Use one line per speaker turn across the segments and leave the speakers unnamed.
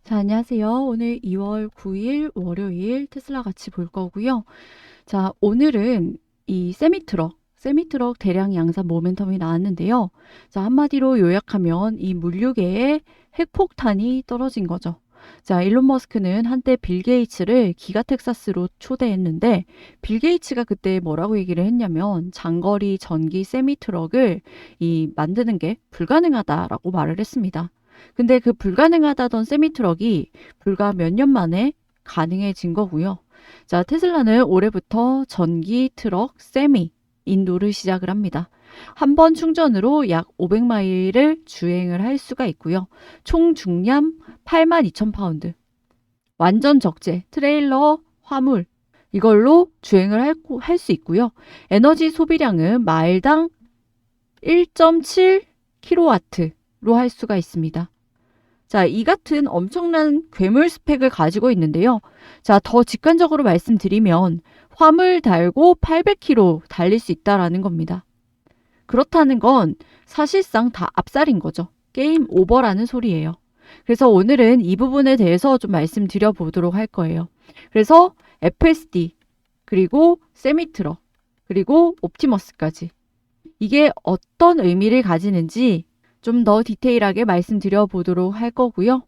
자, 안녕하세요. 오늘 2월 9일 월요일 테슬라 같이 볼 거고요. 자, 오늘은 이 세미트럭 대량 양산 모멘텀이 나왔는데요. 자, 한마디로 요약하면 이 물류계에 핵폭탄이 떨어진 거죠. 자, 일론 머스크는 한때 빌 게이츠를 기가 텍사스로 초대했는데 빌 게이츠가 그때 뭐라고 얘기를 했냐면 장거리 전기 세미트럭을 만드는 게 불가능하다라고 말을 했습니다. 근데 그 불가능하다던 세미트럭이 불과 몇 년 만에 가능해진 거고요. 자, 테슬라는 올해부터 전기 트럭 세미 인도를 시작을 합니다. 한 번 충전으로 약 500마일을 주행을 할 수가 있고요. 총 중량 82,000파운드. 완전 적재, 트레일러, 화물 이걸로 주행을 할 수 있고요. 에너지 소비량은 마일당 1.7kW로 할 수가 있습니다. 자, 이 같은 엄청난 괴물 스펙을 가지고 있는데요. 자, 더 직관적으로 말씀드리면 화물 달고 800km 달릴 수 있다라는 겁니다. 그렇다는 건 사실상 다 압살인 거죠. 게임 오버라는 소리예요. 그래서 오늘은 이 부분에 대해서 좀 말씀드려 보도록 할 거예요. 그래서 FSD, 그리고 세미트럭, 그리고 옵티머스까지 이게 어떤 의미를 가지는지 좀 더 디테일하게 말씀드려 보도록 할 거고요.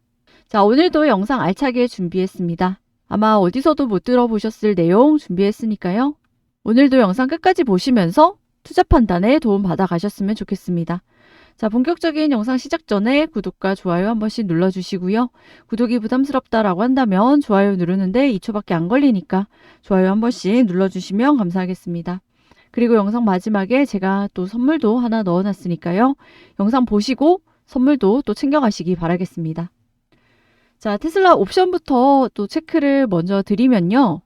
자, 오늘도 영상 알차게 준비했습니다. 아마 어디서도 못 들어보셨을 내용 준비했으니까요. 오늘도 영상 끝까지 보시면서 투자 판단에 도움 받아 가셨으면 좋겠습니다. 자, 본격적인 영상 시작 전에 구독과 좋아요 한 번씩 눌러주시고요. 구독이 부담스럽다라고 한다면 좋아요 누르는데 2초밖에 안 걸리니까 좋아요 한 번씩 눌러주시면 감사하겠습니다. 그리고 영상 마지막에 제가 또 선물도 하나 넣어놨으니까요. 영상 보시고 선물도 또 챙겨가시기 바라겠습니다. 자, 테슬라 옵션부터 또 체크를 먼저 드리면요.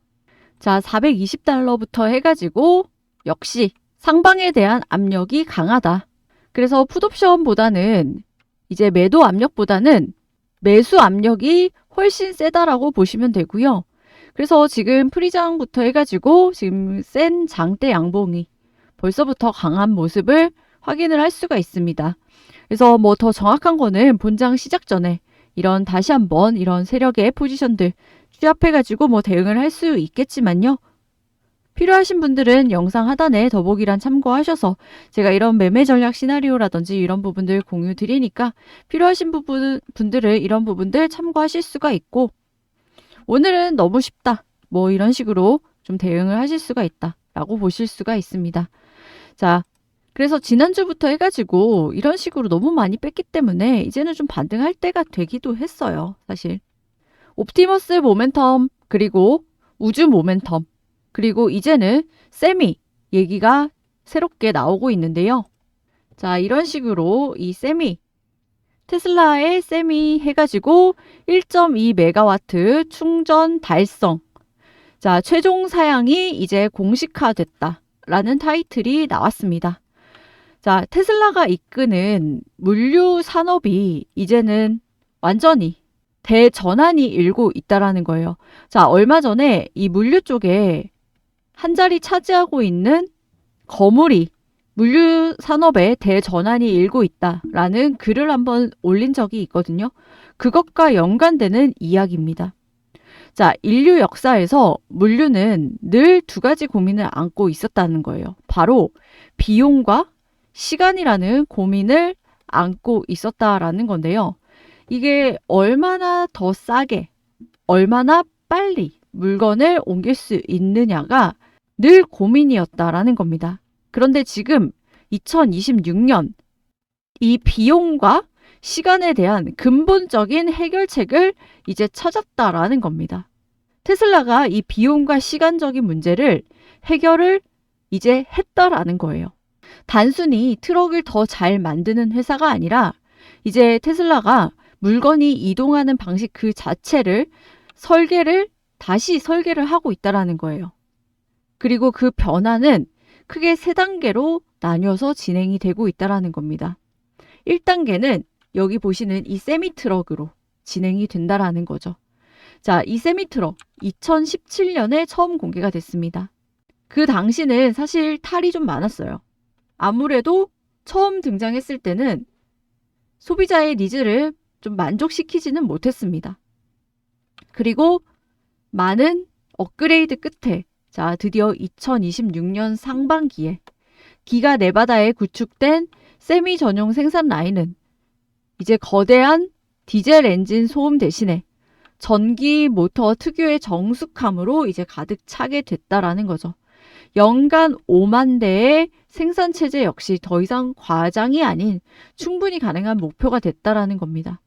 자, 420달러부터 해가지고 역시 상방에 대한 압력이 강하다. 그래서 풋옵션보다는 이제 매도 압력보다는 매수 압력이 훨씬 세다라고 보시면 되고요. 그래서 지금 프리장부터 해가지고 지금 센 장대 양봉이 벌써부터 강한 모습을 확인을 할 수가 있습니다. 그래서 뭐 더 정확한 거는 본장 시작 전에 이런 다시 한번 이런 세력의 포지션들 취합해가지고 뭐 대응을 할 수 있겠지만요. 필요하신 분들은 영상 하단에 더보기란 참고하셔서 제가 이런 매매 전략 시나리오라든지 이런 부분들 공유 드리니까 필요하신 분들은 이런 부분들 참고하실 수가 있고 오늘은 너무 쉽다. 뭐 이런 식으로 좀 대응을 하실 수가 있다. 라고 보실 수가 있습니다. 자, 그래서 지난주부터 해가지고 이런 식으로 너무 많이 뺐기 때문에 이제는 좀 반등할 때가 되기도 했어요. 사실. 옵티머스 모멘텀, 그리고 우주 모멘텀, 그리고 이제는 세미 얘기가 새롭게 나오고 있는데요. 자, 이런 식으로 이 세미 테슬라의 세미 해가지고 1.2메가와트 충전 달성. 자, 최종 사양이 이제 공식화됐다라는 타이틀이 나왔습니다. 자, 테슬라가 이끄는 물류 산업이 이제는 완전히 대전환이 일고 있다라는 거예요. 자, 얼마 전에 이 물류 쪽에 한 자리 차지하고 있는 거물이 물류 산업의 대전환이 일고 있다라는 글을 한번 올린 적이 있거든요. 그것과 연관되는 이야기입니다. 자, 인류 역사에서 물류는 늘 두 가지 고민을 안고 있었다는 거예요. 바로 비용과 시간이라는 고민을 안고 있었다라는 건데요. 이게 얼마나 더 싸게, 얼마나 빨리 물건을 옮길 수 있느냐가 늘 고민이었다라는 겁니다. 그런데 지금 2026년 이 비용과 시간에 대한 근본적인 해결책을 이제 찾았다라는 겁니다. 테슬라가 이 비용과 시간적인 문제를 해결을 이제 했다라는 거예요. 단순히 트럭을 더 잘 만드는 회사가 아니라 이제 테슬라가 물건이 이동하는 방식 그 자체를 다시 설계를 하고 있다라는 거예요. 그리고 그 변화는 크게 세 단계로 나뉘어서 진행이 되고 있다라는 겁니다. 1단계는 여기 보시는 이 세미트럭으로 진행이 된다라는 거죠. 자, 이 세미트럭 2017년에 처음 공개가 됐습니다. 그 당시는 사실 탈이 좀 많았어요. 아무래도 처음 등장했을 때는 소비자의 니즈를 좀 만족시키지는 못했습니다. 그리고 많은 업그레이드 끝에 자, 드디어 2026년 상반기에 기가 네바다에 구축된 세미 전용 생산 라인은 이제 거대한 디젤 엔진 소음 대신에 전기 모터 특유의 정숙함으로 이제 가득 차게 됐다라는 거죠. 연간 5만 대의 생산 체제 역시 더 이상 과장이 아닌 충분히 가능한 목표가 됐다라는 겁니다.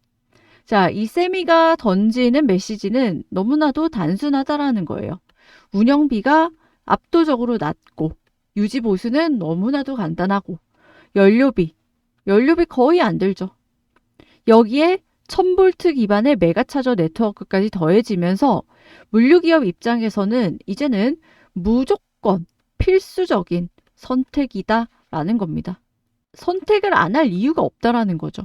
자, 이 세미가 던지는 메시지는 너무나도 단순하다라는 거예요. 운영비가 압도적으로 낮고 유지 보수는 너무나도 간단하고 연료비 거의 안 들죠. 여기에 1000V 기반의 메가차저 네트워크까지 더해지면서 물류기업 입장에서는 이제는 무조건 필수적인 선택이다라는 겁니다. 선택을 안 할 이유가 없다라는 거죠.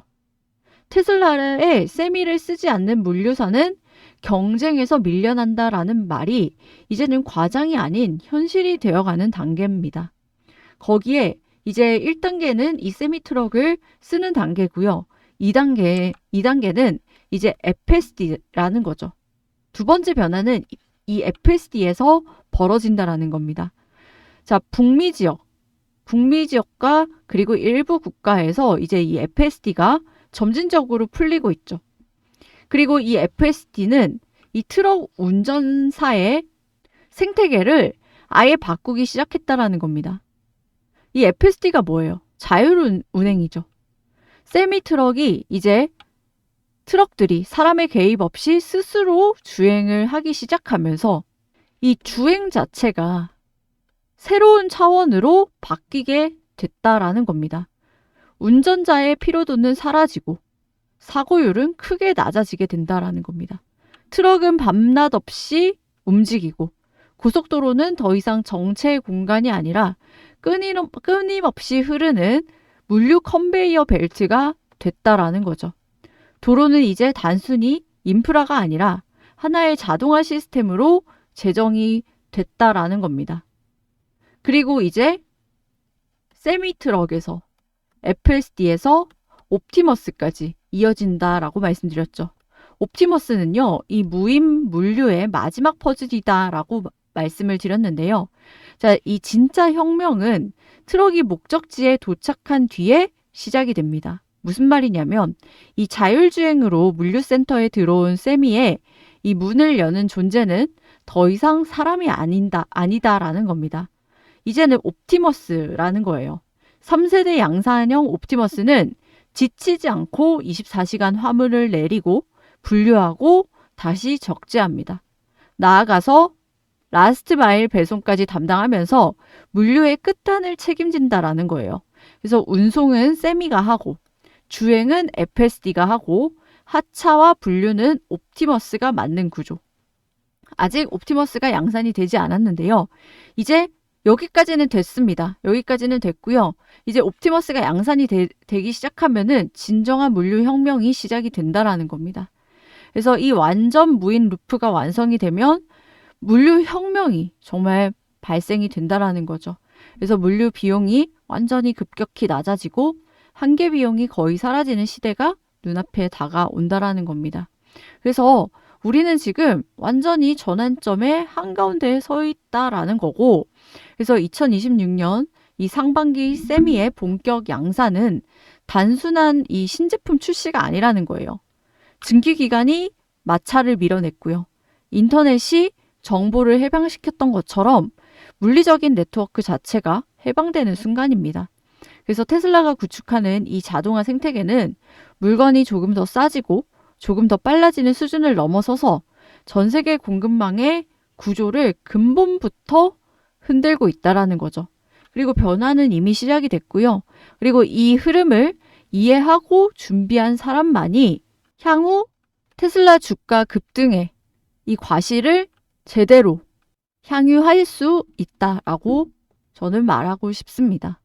테슬라의 세미를 쓰지 않는 물류사는 경쟁에서 밀려난다라는 말이 이제는 과장이 아닌 현실이 되어가는 단계입니다. 거기에 이제 1단계는 이 세미 트럭을 쓰는 단계고요. 2단계는 이제 FSD라는 거죠. 두 번째 변화는 이 FSD에서 벌어진다라는 겁니다. 자, 북미 지역과 그리고 일부 국가에서 이제 이 FSD가 점진적으로 풀리고 있죠. 그리고 이 FSD는 이 트럭 운전사의 생태계를 아예 바꾸기 시작했다라는 겁니다. 이 FSD가 뭐예요? 자율운행이죠. 세미 트럭이 이제 트럭들이 사람의 개입 없이 스스로 주행을 하기 시작하면서 이 주행 자체가 새로운 차원으로 바뀌게 됐다라는 겁니다. 운전자의 피로도는 사라지고 사고율은 크게 낮아지게 된다라는 겁니다. 트럭은 밤낮 없이 움직이고 고속도로는 더 이상 정체 공간이 아니라 끊임없이 흐르는 물류 컨베이어 벨트가 됐다라는 거죠. 도로는 이제 단순히 인프라가 아니라 하나의 자동화 시스템으로 제정이 됐다라는 겁니다. 그리고 이제 세미 트럭에서 FSD에서 옵티머스까지 이어진다라고 말씀드렸죠. 옵티머스는요, 이 무인 물류의 마지막 퍼즐이다라고 말씀을 드렸는데요. 자, 이 진짜 혁명은 트럭이 목적지에 도착한 뒤에 시작이 됩니다. 무슨 말이냐면 이 자율주행으로 물류센터에 들어온 세미의 이 문을 여는 존재는 더 이상 사람이 아니다라는 겁니다. 이제는 옵티머스라는 거예요. 3세대 양산형 옵티머스는 지치지 않고 24시간 화물을 내리고 분류하고 다시 적재합니다. 나아가서 라스트 마일 배송까지 담당하면서 물류의 끝단을 책임진다라는 거예요. 그래서 운송은 세미가 하고 주행은 FSD가 하고 하차와 분류는 옵티머스가 맡는 구조. 아직 옵티머스가 양산이 되지 않았는데요. 이제 여기까지는 됐습니다. 여기까지는 됐고요. 이제 옵티머스가 양산이 되기 시작하면은 진정한 물류 혁명이 시작이 된다라는 겁니다. 그래서 이 완전 무인 루프가 완성이 되면 물류 혁명이 정말 발생이 된다라는 거죠. 그래서 물류 비용이 완전히 급격히 낮아지고 한계 비용이 거의 사라지는 시대가 눈앞에 다가온다라는 겁니다. 그래서 우리는 지금 완전히 전환점의 한가운데에 서 있다라는 거고, 그래서 2026년 이 상반기 세미의 본격 양산은 단순한 이 신제품 출시가 아니라는 거예요. 증기기관이 마찰을 밀어냈고요. 인터넷이 정보를 해방시켰던 것처럼 물리적인 네트워크 자체가 해방되는 순간입니다. 그래서 테슬라가 구축하는 이 자동화 생태계는 물건이 조금 더 싸지고 조금 더 빨라지는 수준을 넘어서서 전 세계 공급망의 구조를 근본부터 흔들고 있다라는 거죠. 그리고 변화는 이미 시작이 됐고요. 그리고 이 흐름을 이해하고 준비한 사람만이 향후 테슬라 주가 급등의 이 과실을 제대로 향유할 수 있다라고 저는 말하고 싶습니다.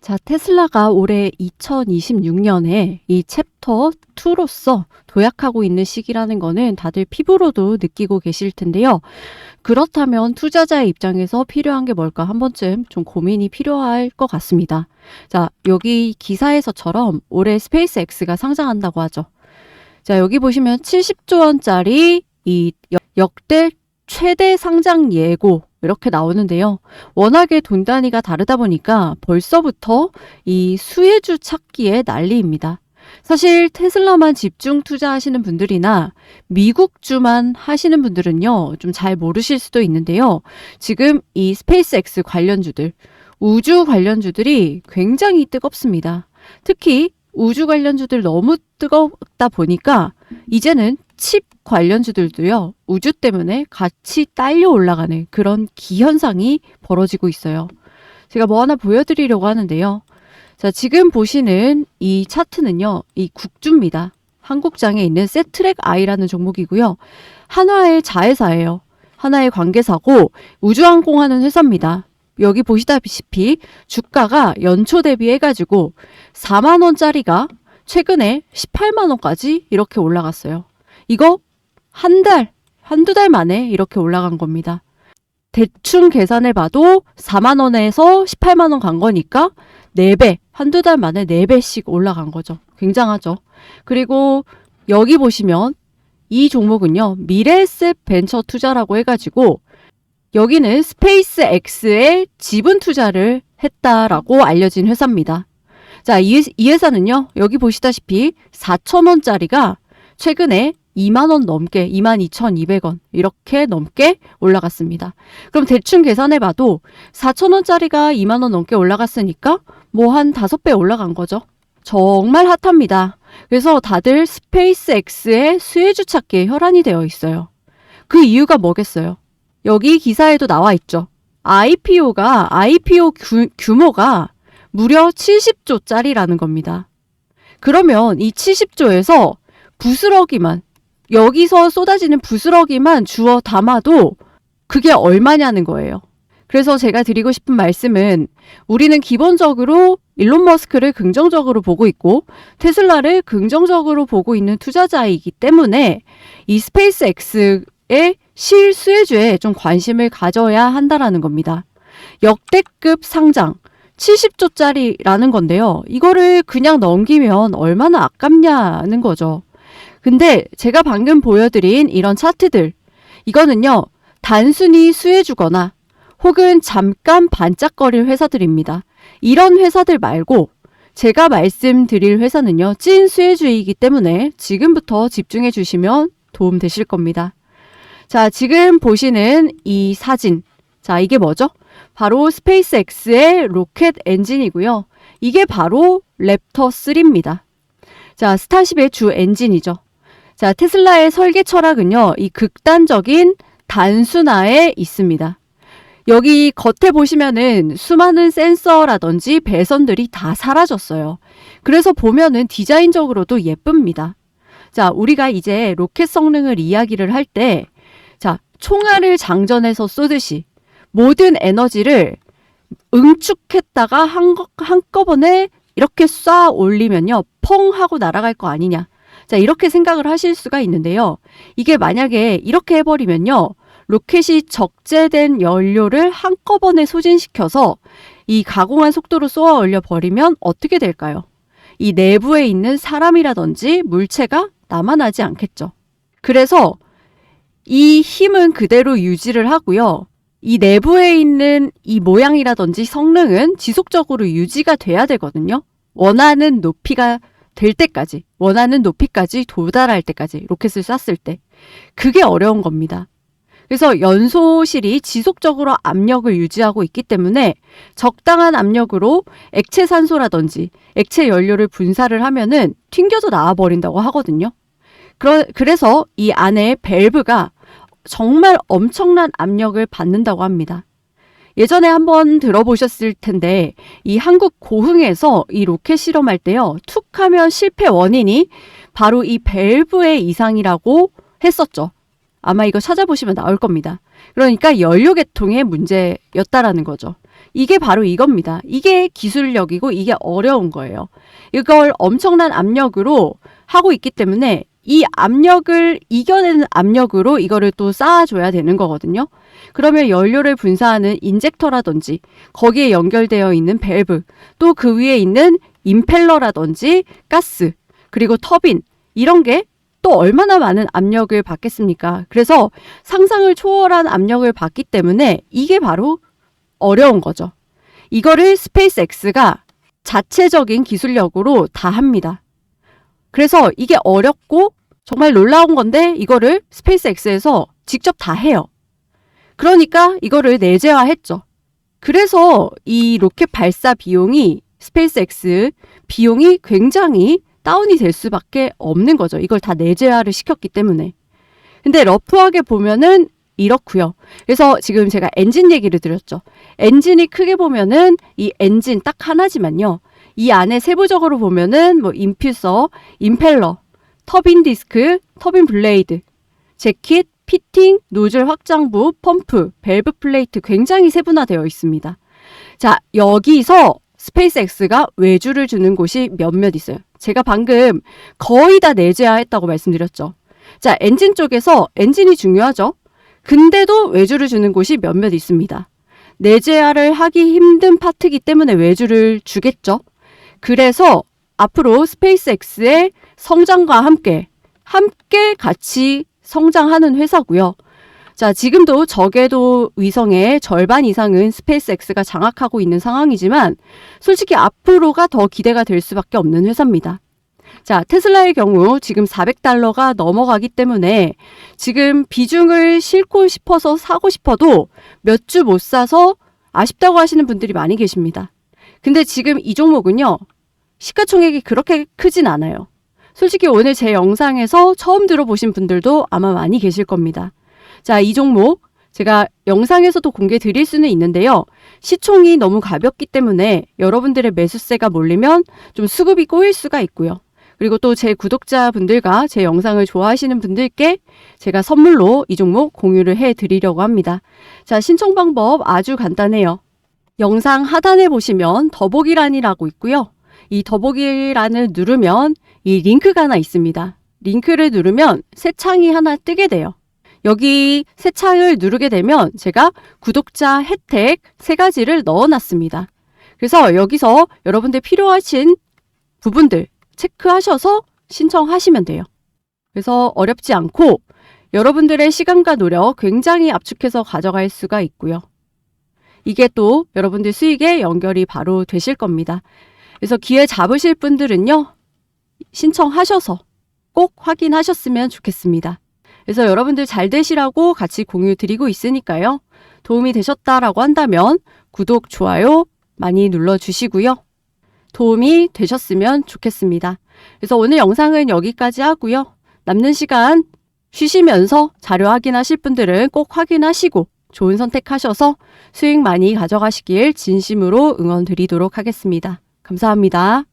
자, 테슬라가 올해 2026년에 이 챕터 2로서 도약하고 있는 시기라는 거는 다들 피부로도 느끼고 계실 텐데요. 그렇다면 투자자의 입장에서 필요한 게 뭘까 한 번쯤 좀 고민이 필요할 것 같습니다. 자, 여기 기사에서처럼 올해 스페이스X가 상장한다고 하죠. 자, 여기 보시면 70조 원짜리 이 역대 최대 상장 예고 이렇게 나오는데요. 워낙에 돈 단위가 다르다 보니까 벌써부터 이 수혜주 찾기에 난리입니다. 사실 테슬라만 집중 투자하시는 분들이나 미국주만 하시는 분들은요, 좀 잘 모르실 수도 있는데요. 지금 이 스페이스X 관련주들, 우주 관련주들이 굉장히 뜨겁습니다. 특히 우주 관련주들 너무 뜨겁다 보니까 이제는 칩 관련주들도요, 우주 때문에 같이 딸려 올라가는 그런 기현상이 벌어지고 있어요. 제가 뭐 하나 보여드리려고 하는데요. 자, 지금 보시는 이 차트는요, 이 국주입니다. 한국장에 있는 세트랙 I라는 종목이고요. 한화의 자회사예요. 한화의 관계사고 우주항공하는 회사입니다. 여기 보시다시피 주가가 연초 대비해가지고 4만 원짜리가 최근에 18만 원까지 이렇게 올라갔어요. 이거 한두 달 만에 이렇게 올라간 겁니다. 대충 계산해봐도 4만 원에서 18만 원 간 거니까 4배, 한두 달 만에 4배씩 올라간 거죠. 굉장하죠. 그리고 여기 보시면 이 종목은요, 미래에셋 벤처 투자라고 해가지고 여기는 스페이스X에 지분 투자를 했다라고 알려진 회사입니다. 자, 이 회사는요, 여기 보시다시피 4,000원짜리가 최근에 2만 원 넘게, 22,200원 이렇게 넘게 올라갔습니다. 그럼 대충 계산해봐도 4,000원짜리가 2만 원 넘게 올라갔으니까 뭐 한 5배 올라간 거죠. 정말 핫합니다. 그래서 다들 스페이스X의 수혜주 찾기에 혈안이 되어 있어요. 그 이유가 뭐겠어요? 여기 기사에도 나와 있죠. IPO 규모가 무려 70조짜리라는 겁니다. 그러면 이 70조에서 부스러기만, 여기서 쏟아지는 부스러기만 주워 담아도 그게 얼마냐는 거예요. 그래서 제가 드리고 싶은 말씀은 우리는 기본적으로 일론 머스크를 긍정적으로 보고 있고 테슬라를 긍정적으로 보고 있는 투자자이기 때문에 이 스페이스X의 실수혜주에 좀 관심을 가져야 한다라는 겁니다. 역대급 상장 70조짜리라는 건데요. 이거를 그냥 넘기면 얼마나 아깝냐는 거죠. 근데 제가 방금 보여드린 이런 차트들, 이거는요, 단순히 수혜주거나 혹은 잠깐 반짝거릴 회사들입니다. 이런 회사들 말고 제가 말씀드릴 회사는요, 찐 수혜주이기 때문에 지금부터 집중해 주시면 도움 되실 겁니다. 자, 지금 보시는 이 사진. 자, 이게 뭐죠? 바로 스페이스X의 로켓 엔진이고요. 이게 바로 랩터 3입니다. 자, 스타쉽의 주 엔진이죠. 자, 테슬라의 설계 철학은요, 이 극단적인 단순화에 있습니다. 여기 겉에 보시면은 수많은 센서라든지 배선들이 다 사라졌어요. 그래서 보면은 디자인적으로도 예쁩니다. 자, 우리가 이제 로켓 성능을 이야기를 할 때, 자, 총알을 장전해서 쏘듯이 모든 에너지를 응축했다가 한꺼번에 이렇게 쏴 올리면요, 펑 하고 날아갈 거 아니냐. 자, 이렇게 생각을 하실 수가 있는데요. 이게 만약에 이렇게 해버리면요, 로켓이 적재된 연료를 한꺼번에 소진시켜서 이 가공한 속도로 쏘아 올려버리면 어떻게 될까요? 이 내부에 있는 사람이라든지 물체가 남아나지 않겠죠. 그래서 이 힘은 그대로 유지를 하고요. 이 내부에 있는 이 모양이라든지 성능은 지속적으로 유지가 돼야 되거든요. 원하는 높이가 될 때까지, 원하는 높이까지 도달할 때까지 로켓을 쐈을 때. 그게 어려운 겁니다. 그래서 연소실이 지속적으로 압력을 유지하고 있기 때문에 적당한 압력으로 액체 산소라든지 액체 연료를 분사를 하면은 튕겨져 나와버린다고 하거든요. 그래서 이 안에 밸브가 정말 엄청난 압력을 받는다고 합니다. 예전에 한번 들어보셨을 텐데 이 한국 고흥에서 이 로켓 실험할 때요, 툭 하면 실패 원인이 바로 이 밸브의 이상이라고 했었죠. 아마 이거 찾아보시면 나올 겁니다. 그러니까 연료 계통의 문제였다라는 거죠. 이게 바로 이겁니다. 이게 기술력이고 이게 어려운 거예요. 이걸 엄청난 압력으로 하고 있기 때문에 이 압력을 이겨내는 압력으로 이거를 또 쌓아줘야 되는 거거든요. 그러면 연료를 분사하는 인젝터라든지 거기에 연결되어 있는 밸브, 또 그 위에 있는 임펠러라든지 가스, 그리고 터빈, 이런 게
또 얼마나 많은 압력을 받겠습니까? 그래서 상상을 초월한 압력을 받기 때문에 이게 바로 어려운 거죠. 이거를 스페이스X가 자체적인 기술력으로 다 합니다. 그래서 이게 어렵고 정말 놀라운 건데 이거를 스페이스X에서 직접 다 해요. 그러니까 이거를 내재화했죠. 그래서 이 로켓 발사 비용이 스페이스X 비용이 굉장히 다운이 될 수밖에 없는 거죠. 이걸 다 내재화를 시켰기 때문에. 근데 러프하게 보면은 이렇고요. 그래서 지금 제가 엔진 얘기를 드렸죠. 엔진이 크게 보면은 이 엔진 딱 하나지만요. 이 안에 세부적으로 보면은 뭐 인퓨서, 임펠러, 터빈 디스크, 터빈 블레이드, 재킷, 피팅, 노즐 확장부, 펌프, 밸브 플레이트 굉장히 세분화되어 있습니다. 자, 여기서 스페이스X가 외주를 주는 곳이 몇몇 있어요. 제가 방금 거의 다 내재화했다고 말씀드렸죠. 자, 엔진 쪽에서 엔진이 중요하죠. 근데도 외주를 주는 곳이 몇몇 있습니다. 내재화를 하기 힘든 파트이기 때문에 외주를 주겠죠. 그래서 앞으로 스페이스X의 성장과 함께 같이 성장하는 회사고요. 자, 지금도 저궤도 위성의 절반 이상은 스페이스X가 장악하고 있는 상황이지만 솔직히 앞으로가 더 기대가 될 수밖에 없는 회사입니다. 자, 테슬라의 경우 지금 $400가 넘어가기 때문에 지금 비중을 싣고 싶어서 사고 싶어도 몇 주 못 사서 아쉽다고 하시는 분들이 많이 계십니다. 근데 지금 이 종목은요, 시가총액이 그렇게 크진 않아요. 솔직히 오늘 제 영상에서 처음 들어보신 분들도 아마 많이 계실 겁니다. 자, 이 종목 제가 영상에서도 공개 드릴 수는 있는데요. 시총이 너무 가볍기 때문에 여러분들의 매수세가 몰리면 좀 수급이 꼬일 수가 있고요. 그리고 또 제 구독자분들과 제 영상을 좋아하시는 분들께 제가 선물로 이 종목 공유를 해드리려고 합니다. 자, 신청 방법 아주 간단해요. 영상 하단에 보시면 더보기란이라고 있고요. 이 더보기란을 누르면 이 링크가 하나 있습니다. 링크를 누르면 새 창이 하나 뜨게 돼요. 여기 새 창을 누르게 되면 제가 구독자 혜택 3가지를 넣어놨습니다. 그래서 여기서 여러분들 필요하신 부분들 체크하셔서 신청하시면 돼요. 그래서 어렵지 않고 여러분들의 시간과 노력 굉장히 압축해서 가져갈 수가 있고요. 이게 또 여러분들 수익에 연결이 바로 되실 겁니다. 그래서 기회 잡으실 분들은요, 신청하셔서 꼭 확인하셨으면 좋겠습니다. 그래서 여러분들 잘 되시라고 같이 공유 드리고 있으니까요. 도움이 되셨다라고 한다면 구독, 좋아요 많이 눌러주시고요. 도움이 되셨으면 좋겠습니다. 그래서 오늘 영상은 여기까지 하고요. 남는 시간 쉬시면서 자료 확인하실 분들은 꼭 확인하시고 좋은 선택하셔서 수익 많이 가져가시길 진심으로 응원 드리도록 하겠습니다. 감사합니다.